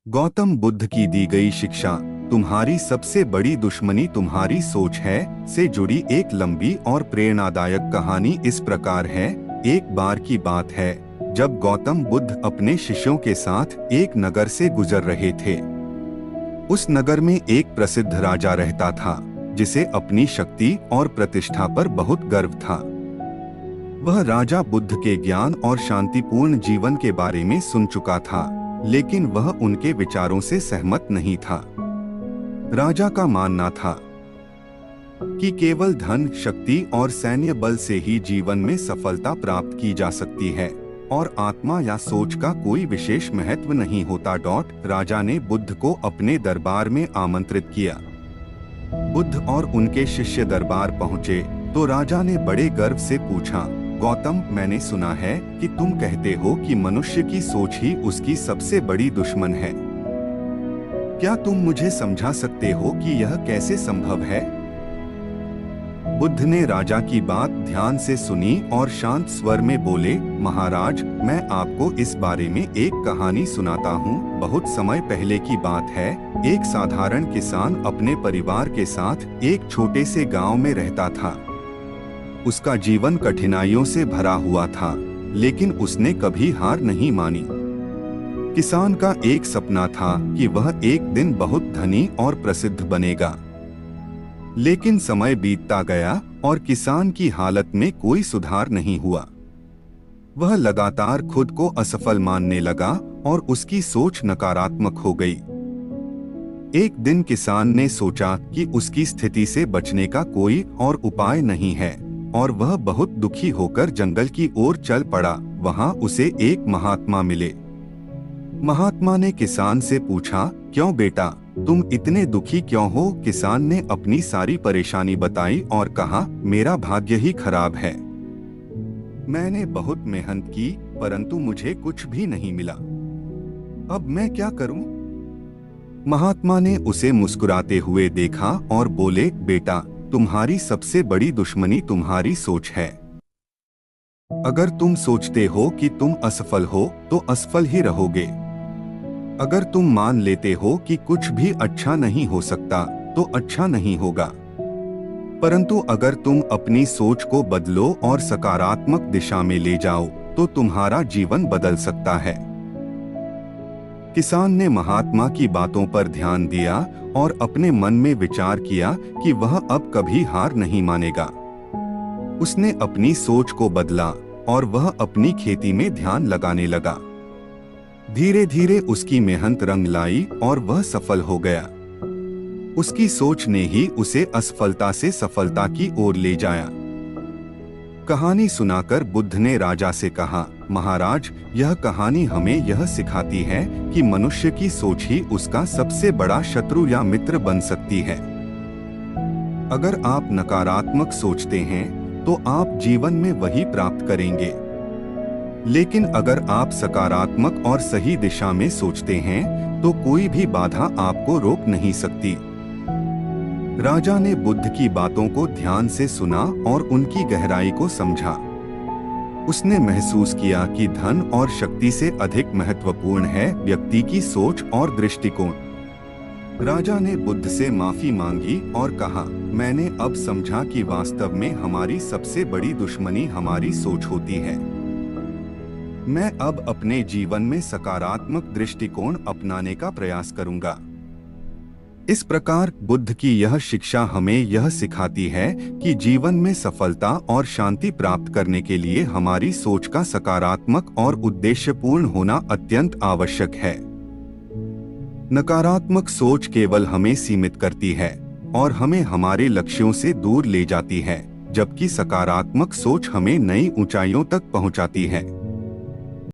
गौतम बुद्ध की दी गई शिक्षा, तुम्हारी सबसे बड़ी दुश्मनी तुम्हारी सोच है, से जुड़ी एक लंबी और प्रेरणादायक कहानी इस प्रकार है। एक बार की बात है जब गौतम बुद्ध अपने शिष्यों के साथ एक नगर से गुजर रहे थे। उस नगर में एक प्रसिद्ध राजा रहता था जिसे अपनी शक्ति और प्रतिष्ठा पर बहुत गर्व था। वह राजा बुद्ध के ज्ञान और शांतिपूर्ण जीवन के बारे में सुन चुका था, लेकिन वह उनके विचारों से सहमत नहीं था। राजा का मानना था कि केवल धन, शक्ति और सैन्य बल से ही जीवन में सफलता प्राप्त की जा सकती है और आत्मा या सोच का कोई विशेष महत्व नहीं होता। राजा ने बुद्ध को अपने दरबार में आमंत्रित किया। बुद्ध और उनके शिष्य दरबार पहुंचे तो राजा ने बड़े गर्व से पूछा, गौतम, मैंने सुना है कि तुम कहते हो कि मनुष्य की सोच ही उसकी सबसे बड़ी दुश्मन है। क्या तुम मुझे समझा सकते हो कि यह कैसे संभव है? बुद्ध ने राजा की बात ध्यान से सुनी और शांत स्वर में बोले, महाराज, मैं आपको इस बारे में एक कहानी सुनाता हूँ। बहुत समय पहले की बात है। एक साधारण किसान अपने परिवार के साथ एक छोटे से गांव में रहता था। उसका जीवन कठिनाइयों से भरा हुआ था, लेकिन उसने कभी हार नहीं मानी। किसान का एक सपना था कि वह एक दिन बहुत धनी और प्रसिद्ध बनेगा। लेकिन समय बीतता गया और किसान की हालत में कोई सुधार नहीं हुआ। वह लगातार खुद को असफल मानने लगा और उसकी सोच नकारात्मक हो गई। एक दिन किसान ने सोचा कि उसकी स्थिति से बचने का कोई और उपाय नहीं है और वह बहुत दुखी होकर जंगल की ओर चल पड़ा। वहां उसे एक महात्मा मिले। महात्मा ने किसान से पूछा, क्यों बेटा, तुम इतने दुखी क्यों हो? किसान ने अपनी सारी परेशानी बताई और कहा, मेरा भाग्य ही खराब है। मैंने बहुत मेहनत की, परंतु मुझे कुछ भी नहीं मिला। अब मैं क्या करूं? महात्मा ने उसे मुस्कुराते हुए देखा और बोले, बेटा, तुम्हारी सबसे बड़ी दुश्मनी तुम्हारी सोच है। अगर तुम सोचते हो कि तुम असफल हो तो असफल ही रहोगे। अगर तुम मान लेते हो कि कुछ भी अच्छा नहीं हो सकता तो अच्छा नहीं होगा। परंतु अगर तुम अपनी सोच को बदलो और सकारात्मक दिशा में ले जाओ तो तुम्हारा जीवन बदल सकता है। किसान ने महात्मा की बातों पर ध्यान दिया और अपने मन में विचार किया कि वह अब कभी हार नहीं मानेगा। उसने अपनी सोच को बदला और वह अपनी खेती में ध्यान लगाने लगा। धीरे धीरे उसकी मेहनत रंग लाई और वह सफल हो गया। उसकी सोच ने ही उसे असफलता से सफलता की ओर ले जाया। कहानी सुनाकर बुद्ध ने राजा से कहा, महाराज, यह कहानी हमें यह सिखाती है कि मनुष्य की सोच ही उसका सबसे बड़ा शत्रु या मित्र बन सकती है। अगर आप नकारात्मक सोचते हैं तो आप जीवन में वही प्राप्त करेंगे, लेकिन अगर आप सकारात्मक और सही दिशा में सोचते हैं तो कोई भी बाधा आपको रोक नहीं सकती। राजा ने बुद्ध की बातों को ध्यान से सुना और उनकी गहराई को समझा। उसने महसूस किया कि धन और शक्ति से अधिक महत्वपूर्ण है व्यक्ति की सोच और दृष्टिकोण। राजा ने बुद्ध से माफी मांगी और कहा, मैंने अब समझा कि वास्तव में हमारी सबसे बड़ी दुश्मनी हमारी सोच होती है। मैं अब अपने जीवन में सकारात्मक दृष्टिकोण अपनाने का प्रयास करूंगा। इस प्रकार बुद्ध की यह शिक्षा हमें यह सिखाती है कि जीवन में सफलता और शांति प्राप्त करने के लिए हमारी सोच का सकारात्मक और उद्देश्यपूर्ण होना अत्यंत आवश्यक है। नकारात्मक सोच केवल हमें सीमित करती है और हमें हमारे लक्ष्यों से दूर ले जाती है, जबकि सकारात्मक सोच हमें नई ऊंचाइयों तक पहुंचाती है।